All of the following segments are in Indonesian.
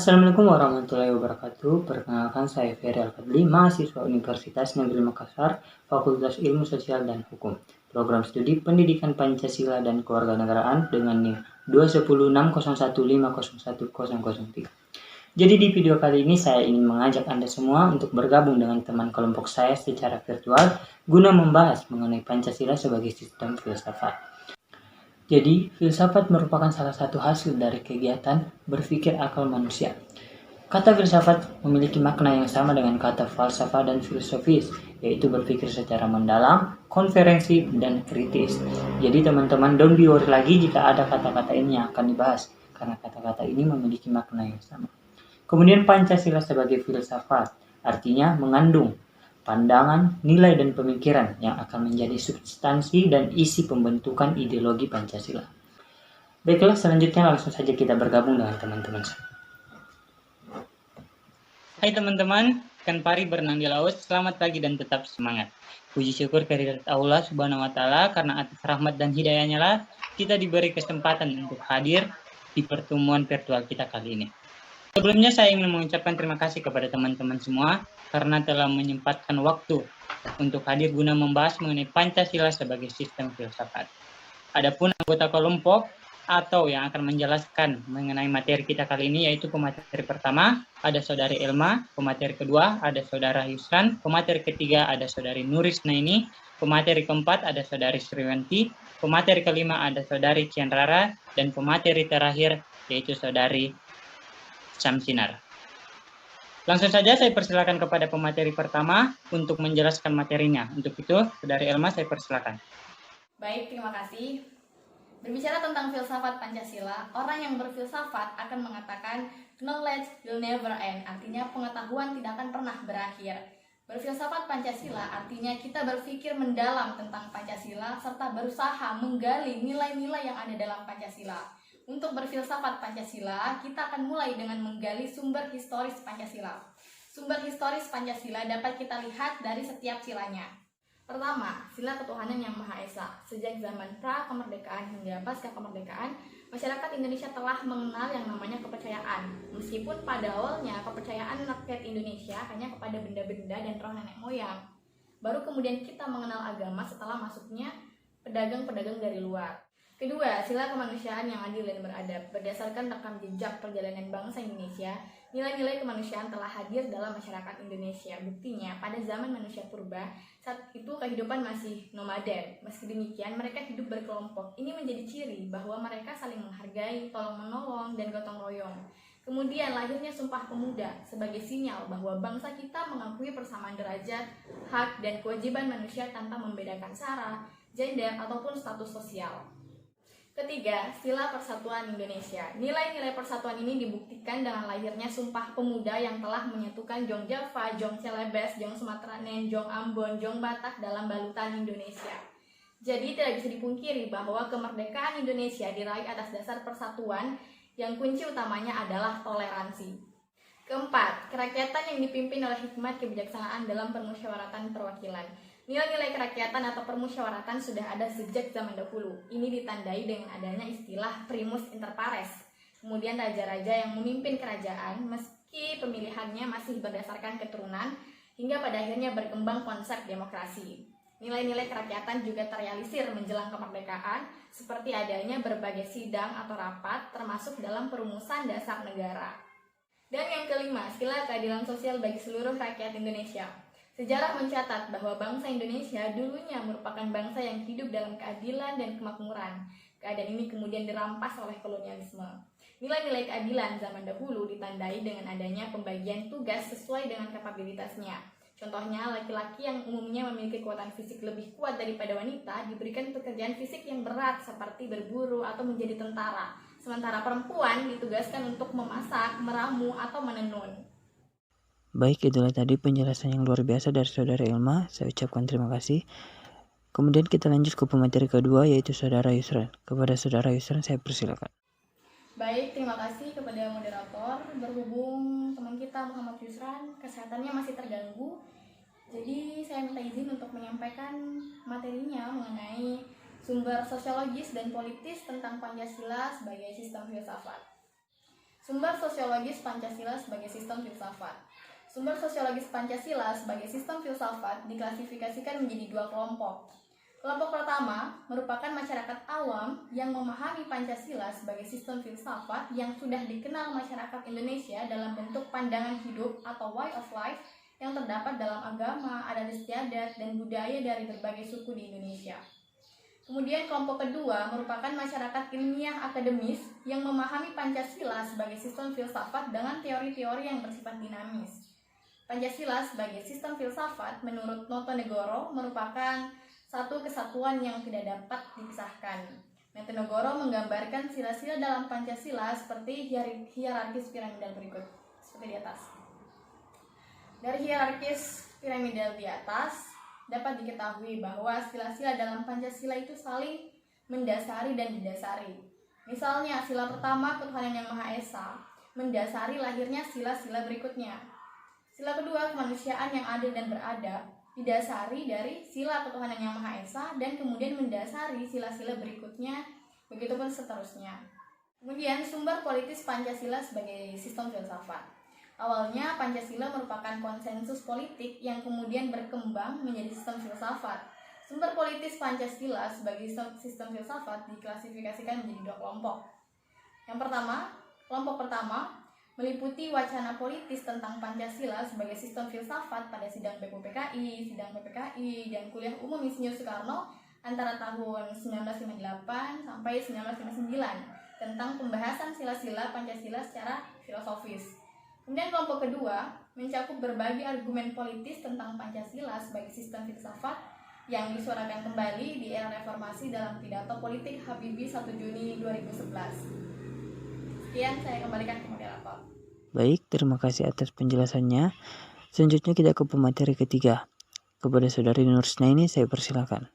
Assalamualaikum warahmatullahi wabarakatuh. Perkenalkan saya Ferry Al-Fadli, mahasiswa Universitas Negeri Makassar, Fakultas Ilmu Sosial dan Hukum. Program studi Pendidikan Pancasila dan Kewarganegaraan dengan NIM 21060150103. Jadi di video kali ini saya ingin mengajak Anda semua untuk bergabung dengan teman kelompok saya secara virtual guna membahas mengenai Pancasila sebagai sistem filsafat. Jadi, filsafat merupakan salah satu hasil dari kegiatan berpikir akal manusia. Kata filsafat memiliki makna yang sama dengan kata falsafah dan filosofis, yaitu berpikir secara mendalam, konferensi, dan kritis. Jadi teman-teman don't be worried lagi jika ada kata-kata ini yang akan dibahas, karena kata-kata ini memiliki makna yang sama. Kemudian Pancasila sebagai filsafat, artinya mengandung pandangan, nilai, dan pemikiran yang akan menjadi substansi dan isi pembentukan ideologi Pancasila. Baiklah, selanjutnya langsung saja kita bergabung dengan teman-teman. Hai teman-teman, ikan pari berenang di laut, selamat pagi dan tetap semangat. Puji syukur kehadirat Allah Subhanahu wa Ta'ala, karena atas rahmat dan hidayahnya lah kita diberi kesempatan untuk hadir di pertemuan virtual kita kali ini. Sebelumnya saya ingin mengucapkan terima kasih kepada teman-teman semua karena telah menyempatkan waktu untuk hadir guna membahas mengenai Pancasila sebagai sistem filsafat. Adapun anggota kelompok atau yang akan menjelaskan mengenai materi kita kali ini yaitu pemateri pertama ada Saudari Elma, pemateri kedua ada Saudara Yusran, pemateri ketiga ada Saudari Nuris Naini, pemateri keempat ada Saudari Sriwanti, pemateri kelima ada Saudari Cianrara, dan pemateri terakhir yaitu Saudari Samsinar. Langsung saja saya persilakan kepada pemateri pertama untuk menjelaskan materinya. Untuk itu, Saudari Elma, saya persilakan. Baik, terima kasih. Berbicara tentang filsafat Pancasila, orang yang berfilsafat akan mengatakan knowledge will never end, artinya pengetahuan tidak akan pernah berakhir. Berfilsafat Pancasila artinya kita berpikir mendalam tentang Pancasila serta berusaha menggali nilai-nilai yang ada dalam Pancasila. Untuk berfilsafat Pancasila, kita akan mulai dengan menggali sumber historis Pancasila. Sumber historis Pancasila dapat kita lihat dari setiap silanya. Pertama, sila ketuhanan yang Maha Esa. Sejak zaman pra-kemerdekaan hingga pasca kemerdekaan, masyarakat Indonesia telah mengenal yang namanya kepercayaan. Meskipun pada awalnya kepercayaan rakyat Indonesia hanya kepada benda-benda dan roh nenek moyang. Baru kemudian kita mengenal agama setelah masuknya pedagang-pedagang dari luar. Kedua, sila kemanusiaan yang adil dan beradab. Berdasarkan rekam jejak perjalanan bangsa Indonesia, nilai-nilai kemanusiaan telah hadir dalam masyarakat Indonesia. Buktinya, pada zaman manusia purba, saat itu kehidupan masih nomaden. Meski demikian, mereka hidup berkelompok. Ini menjadi ciri bahwa mereka saling menghargai, tolong-menolong, dan gotong royong. Kemudian lahirnya Sumpah Pemuda sebagai sinyal bahwa bangsa kita mengakui persamaan derajat, hak, dan kewajiban manusia tanpa membedakan sara, gender, ataupun status sosial. Ketiga, sila persatuan Indonesia. Nilai-nilai persatuan ini dibuktikan dengan lahirnya Sumpah Pemuda yang telah menyatukan Jong Java, Jong Celebes, Jong Sumatera Nen, Jong Ambon, Jong Batak dalam balutan Indonesia. Jadi tidak bisa dipungkiri bahwa kemerdekaan Indonesia diraih atas dasar persatuan yang kunci utamanya adalah toleransi. Keempat, kerakyatan yang dipimpin oleh hikmat kebijaksanaan dalam permusyawaratan perwakilan. Nilai-nilai kerakyatan atau permusyawaratan sudah ada sejak zaman dahulu. Ini ditandai dengan adanya istilah primus inter pares. Kemudian raja-raja yang memimpin kerajaan meski pemilihannya masih berdasarkan keturunan hingga pada akhirnya berkembang konsep demokrasi. Nilai-nilai kerakyatan juga terrealisir menjelang kemerdekaan seperti adanya berbagai sidang atau rapat termasuk dalam perumusan dasar negara. Dan yang kelima, sila keadilan sosial bagi seluruh rakyat Indonesia. Sejarah mencatat bahwa bangsa Indonesia dulunya merupakan bangsa yang hidup dalam keadilan dan kemakmuran. Keadaan ini kemudian dirampas oleh kolonialisme. Nilai-nilai keadilan zaman dahulu ditandai dengan adanya pembagian tugas sesuai dengan kapabilitasnya. Contohnya, laki-laki yang umumnya memiliki kekuatan fisik lebih kuat daripada wanita diberikan pekerjaan fisik yang berat seperti berburu atau menjadi tentara. Sementara perempuan ditugaskan untuk memasak, meramu, atau menenun. Baik, itulah tadi penjelasan yang luar biasa dari Saudara Elma. Saya ucapkan terima kasih. Kemudian kita lanjut ke pemateri kedua yaitu Saudara Yusran. Kepada Saudara Yusran saya persilakan. Baik, terima kasih kepada moderator. Berhubung teman kita Muhammad Yusran kesehatannya masih terganggu, jadi saya minta izin untuk menyampaikan materinya mengenai sumber sosiologis dan politis tentang Pancasila sebagai sistem filsafat. Sumber sosiologis Pancasila sebagai sistem filsafat. Sumber sosiologis Pancasila sebagai sistem filsafat diklasifikasikan menjadi dua kelompok. Kelompok pertama merupakan masyarakat awam yang memahami Pancasila sebagai sistem filsafat yang sudah dikenal masyarakat Indonesia dalam bentuk pandangan hidup atau way of life yang terdapat dalam agama, adat istiadat, dan budaya dari berbagai suku di Indonesia. Kemudian kelompok kedua merupakan masyarakat ilmiah akademis yang memahami Pancasila sebagai sistem filsafat dengan teori-teori yang bersifat dinamis. Pancasila sebagai sistem filsafat menurut Notonegoro merupakan satu kesatuan yang tidak dapat dipisahkan. Notonegoro menggambarkan sila-sila dalam Pancasila seperti hierarkis piramidal berikut, seperti di atas. Dari hierarkis piramidal di atas, dapat diketahui bahwa sila-sila dalam Pancasila itu saling mendasari dan didasari. Misalnya, sila pertama ketuhanan yang Maha Esa mendasari lahirnya sila-sila berikutnya. Sila kedua kemanusiaan yang adil dan beradab didasari dari sila ketuhanan yang Maha Esa dan kemudian mendasari sila-sila berikutnya, begitupun seterusnya. Kemudian sumber politis Pancasila sebagai sistem filsafat. Awalnya Pancasila merupakan konsensus politik yang kemudian berkembang menjadi sistem filsafat. Sumber politis Pancasila sebagai sistem filsafat diklasifikasikan menjadi dua kelompok. Yang pertama, kelompok pertama meliputi wacana politis tentang Pancasila sebagai sistem filsafat pada sidang BPUPKI, sidang PPKI, dan kuliah umum Insinyur Soekarno antara tahun 1958 sampai 1959 tentang pembahasan sila-sila Pancasila secara filosofis. Kemudian kelompok kedua mencakup berbagai argumen politis tentang Pancasila sebagai sistem filsafat yang disuarakan kembali di era reformasi dalam pidato politik Habibie 1 Juni 2011. Sekian, saya kembalikan ke moderator. Baik, terima kasih atas penjelasannya. Selanjutnya kita ke pemateri ketiga. Kepada Saudari Nursnaini saya persilakan.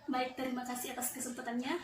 Baik, terima kasih atas kesempatannya.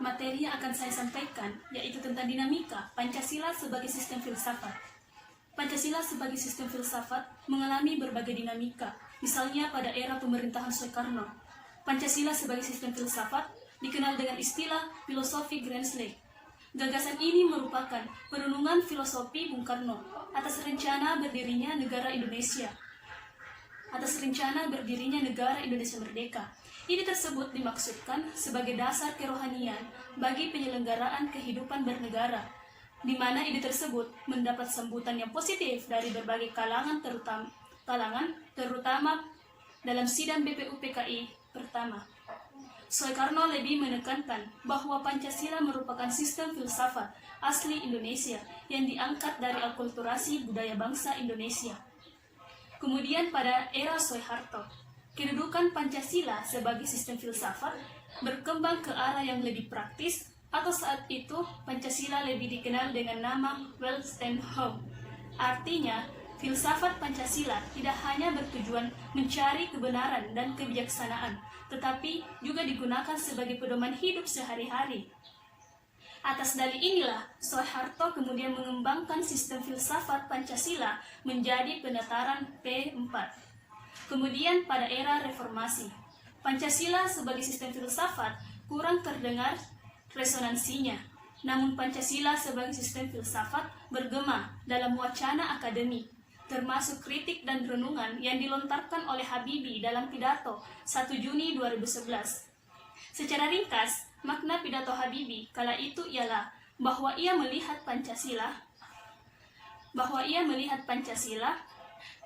Materi yang akan saya sampaikan yaitu tentang dinamika Pancasila sebagai sistem filsafat. Pancasila sebagai sistem filsafat mengalami berbagai dinamika. Misalnya pada era pemerintahan Soekarno, Pancasila sebagai sistem filsafat dikenal dengan istilah filosofi Grand Slam. Gagasan ini merupakan perenungan filosofi Bung Karno atas rencana berdirinya negara Indonesia merdeka. Ini tersebut dimaksudkan sebagai dasar kerohanian bagi penyelenggaraan kehidupan bernegara, di mana ide tersebut mendapat sambutan yang positif dari berbagai kalangan terutama dalam sidang BPUPKI pertama. Soekarno lebih menekankan bahwa Pancasila merupakan sistem filsafat asli Indonesia yang diangkat dari akulturasi budaya bangsa Indonesia. Kemudian pada era Soeharto, kedudukan Pancasila sebagai sistem filsafat berkembang ke arah yang lebih praktis, atau saat itu Pancasila lebih dikenal dengan nama Welstanschauung. Artinya, filsafat Pancasila tidak hanya bertujuan mencari kebenaran dan kebijaksanaan, tetapi juga digunakan sebagai pedoman hidup sehari-hari. Atas dalih inilah, Soeharto kemudian mengembangkan sistem filsafat Pancasila menjadi penataran P4. Kemudian pada era reformasi, Pancasila sebagai sistem filsafat kurang terdengar resonansinya. Namun Pancasila sebagai sistem filsafat bergema dalam wacana akademik, termasuk kritik dan renungan yang dilontarkan oleh Habibie dalam pidato 1 Juni 2011. Secara ringkas, makna pidato Habibie kala itu ialah bahwa ia melihat Pancasila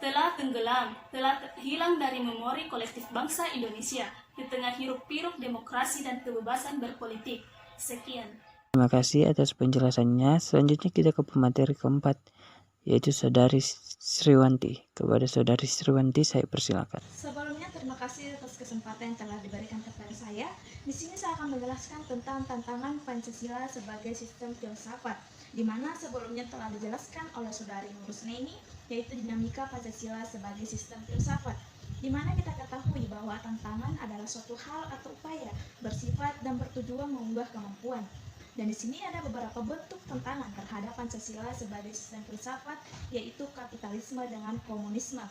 telah tenggelam, telah hilang dari memori kolektif bangsa Indonesia di tengah hiruk-pikuk demokrasi dan kebebasan berpolitik. Sekian. Terima kasih atas penjelasannya. Selanjutnya kita ke pemateri keempat, yaitu Saudari Sriwanti. Kepada Saudari Sriwanti saya persilakan. Sebelumnya terima kasih atas kesempatan yang telah diberikan kepada saya. Di sini saya akan menjelaskan tentang tantangan Pancasila sebagai sistem filsafat, di mana sebelumnya telah dijelaskan oleh Saudari Nursnaini, yaitu dinamika Pancasila sebagai sistem filsafat, di mana kita ketahui bahwa tantangan adalah suatu hal atau upaya bersifat dan bertujuan mengubah kemampuan. Dan di sini ada beberapa bentuk tantangan terhadap Pancasila sebagai sistem filsafat, yaitu kapitalisme dengan komunisme.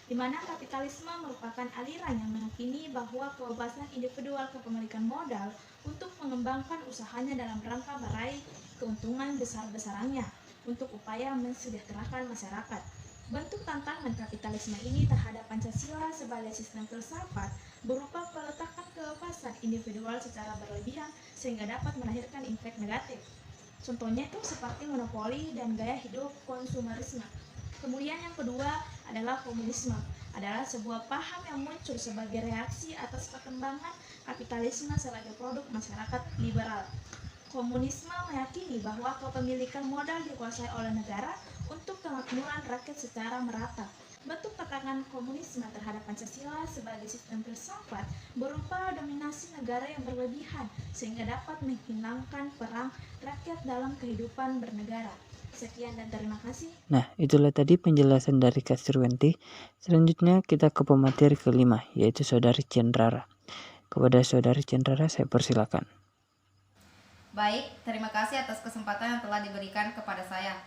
Di mana kapitalisme merupakan aliran yang meyakini bahwa kebebasan individual kepemilikan modal untuk mengembangkan usahanya dalam rangka meraih keuntungan besar-besarannya. untuk upaya mensejahterakan masyarakat. Bentuk tantangan kapitalisme ini terhadap Pancasila sebagai sistem filsafat berupa peletakan kebebasan individual secara berlebihan sehingga dapat melahirkan efek negatif. Contohnya itu seperti monopoli dan gaya hidup konsumerisme. Kemudian yang kedua adalah komunisme, adalah sebuah paham yang muncul sebagai reaksi atas perkembangan kapitalisme sebagai produk masyarakat liberal. Komunisme meyakini bahwa kepemilikan modal dikuasai oleh negara untuk kemakmuran rakyat secara merata. Bentuk tekanan komunisme terhadap Pancasila sebagai sistem filsafat berupa dominasi negara yang berlebihan sehingga dapat menghilangkan peran rakyat dalam kehidupan bernegara. Sekian dan terima kasih. Nah, itulah tadi penjelasan dari Kak Sriwanti. Selanjutnya kita ke pemateri kelima, yaitu Saudari Cendrara. Kepada Saudari Cendrara saya persilakan. Baik, terima kasih atas kesempatan yang telah diberikan kepada saya.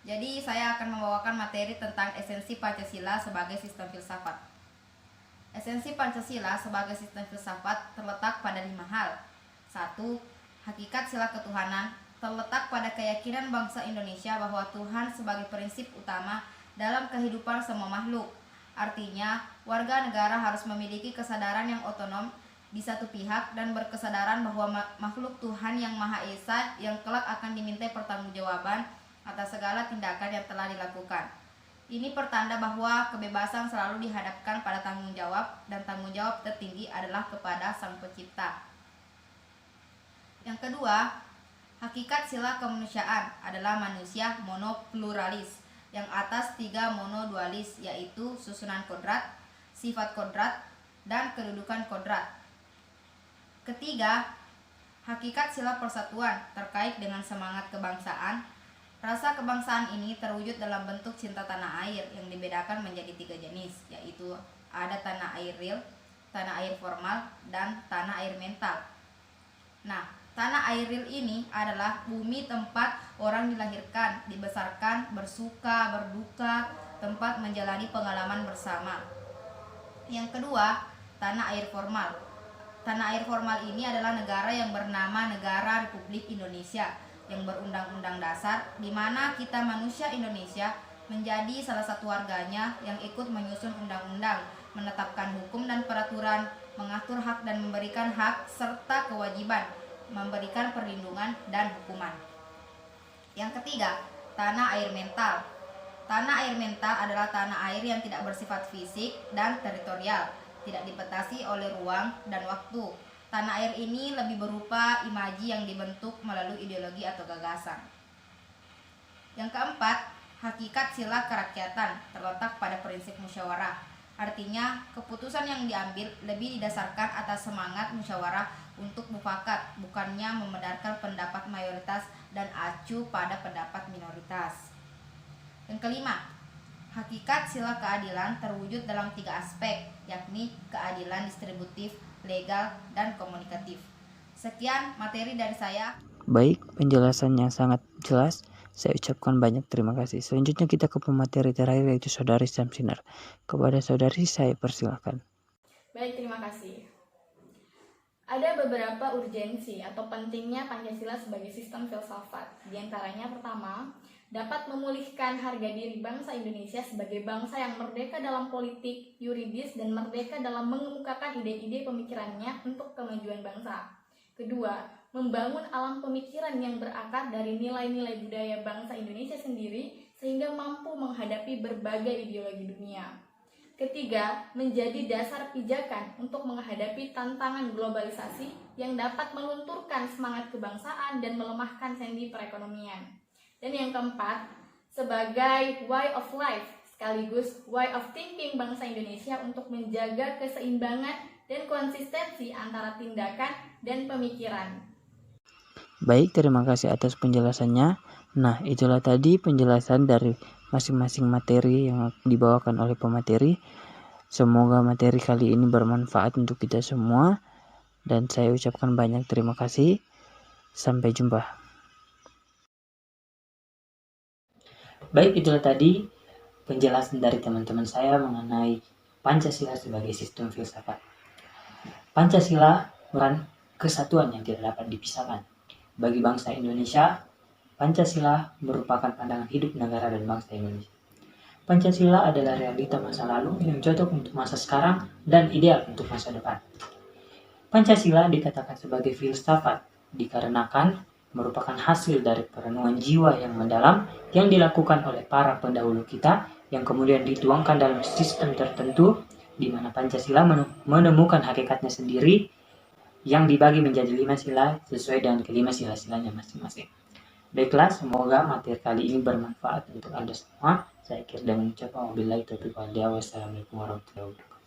Jadi, saya akan membawakan materi tentang esensi Pancasila sebagai sistem filsafat. Esensi Pancasila sebagai sistem filsafat terletak pada 5 hal. 1. Hakikat sila ketuhanan terletak pada keyakinan bangsa Indonesia bahwa Tuhan sebagai prinsip utama dalam kehidupan semua makhluk. Artinya, warga negara harus memiliki kesadaran yang otonom di satu pihak dan berkesadaran bahwa makhluk Tuhan yang Maha Esa yang kelak akan dimintai pertanggungjawaban atas segala tindakan yang telah dilakukan. Ini pertanda bahwa kebebasan selalu dihadapkan pada tanggung jawab dan tanggung jawab tertinggi adalah kepada Sang Pencipta. Yang kedua, hakikat sila kemanusiaan adalah manusia monopluralis yang atas 3 monodualis, yaitu susunan kodrat, sifat kodrat, dan kedudukan kodrat. Ketiga, hakikat sila persatuan terkait dengan semangat kebangsaan. Rasa kebangsaan ini terwujud dalam bentuk cinta tanah air yang dibedakan menjadi 3 jenis, yaitu ada tanah air real, tanah air formal, dan tanah air mental. Nah, tanah air real ini adalah bumi tempat orang dilahirkan, dibesarkan, bersuka, berduka, tempat menjalani pengalaman bersama. Yang kedua, tanah air formal. Tanah air formal ini adalah negara yang bernama Negara Republik Indonesia yang berundang-undang dasar, di mana kita manusia Indonesia menjadi salah satu warganya yang ikut menyusun undang-undang, menetapkan hukum dan peraturan, mengatur hak dan memberikan hak serta kewajiban, memberikan perlindungan dan hukuman. Yang ketiga, tanah air mental. Tanah air mental adalah tanah air yang tidak bersifat fisik dan teritorial, tidak dibatasi oleh ruang dan waktu. Tanah air ini lebih berupa imaji yang dibentuk melalui ideologi atau gagasan. Yang keempat, hakikat sila kerakyatan terletak pada prinsip musyawarah. Artinya, keputusan yang diambil lebih didasarkan atas semangat musyawarah untuk mufakat, bukannya membenarkan pendapat mayoritas dan acuh pada pendapat minoritas. Yang kelima, hakikat sila keadilan terwujud dalam 3 aspek, yakni keadilan distributif, legal, dan komunikatif. Sekian materi dari saya. Baik, penjelasannya sangat jelas. Saya ucapkan banyak terima kasih. Selanjutnya kita ke pemateri terakhir, yaitu Saudari Samsinar. Kepada Saudari saya persilakan. Baik, terima kasih. Ada beberapa urgensi atau pentingnya Pancasila sebagai sistem filsafat. Di antaranya pertama, dapat memulihkan harga diri bangsa Indonesia sebagai bangsa yang merdeka dalam politik, yuridis, dan merdeka dalam mengemukakan ide-ide pemikirannya untuk kemajuan bangsa. Kedua, membangun alam pemikiran yang berakar dari nilai-nilai budaya bangsa Indonesia sendiri sehingga mampu menghadapi berbagai ideologi dunia. Ketiga, menjadi dasar pijakan untuk menghadapi tantangan globalisasi yang dapat melunturkan semangat kebangsaan dan melemahkan sendi perekonomian. Dan yang keempat, sebagai way of life sekaligus way of thinking bangsa Indonesia untuk menjaga keseimbangan dan konsistensi antara tindakan dan pemikiran. Baik, terima kasih atas penjelasannya. Nah, itulah tadi penjelasan dari masing-masing materi yang dibawakan oleh pemateri. Semoga materi kali ini bermanfaat untuk kita semua. Dan saya ucapkan banyak terima kasih. Sampai jumpa. Baik, itulah tadi penjelasan dari teman-teman saya mengenai Pancasila sebagai sistem filsafat. Pancasila merupakan kesatuan yang tidak dapat dipisahkan. Bagi bangsa Indonesia, Pancasila merupakan pandangan hidup negara dan bangsa Indonesia. Pancasila adalah realita masa lalu yang cocok untuk masa sekarang dan ideal untuk masa depan. Pancasila dikatakan sebagai filsafat dikarenakan merupakan hasil dari perenungan jiwa yang mendalam yang dilakukan oleh para pendahulu kita yang kemudian dituangkan dalam sistem tertentu di mana Pancasila menemukan hakikatnya sendiri yang dibagi menjadi 5 sila sesuai dengan kelima sila-silanya masing-masing. Baiklah, semoga materi kali ini bermanfaat untuk Anda semua. Saya akhir dengan mengucapkan wabillahi taufiq wal hidayah. Wassalamualaikum warahmatullahi wabarakatuh.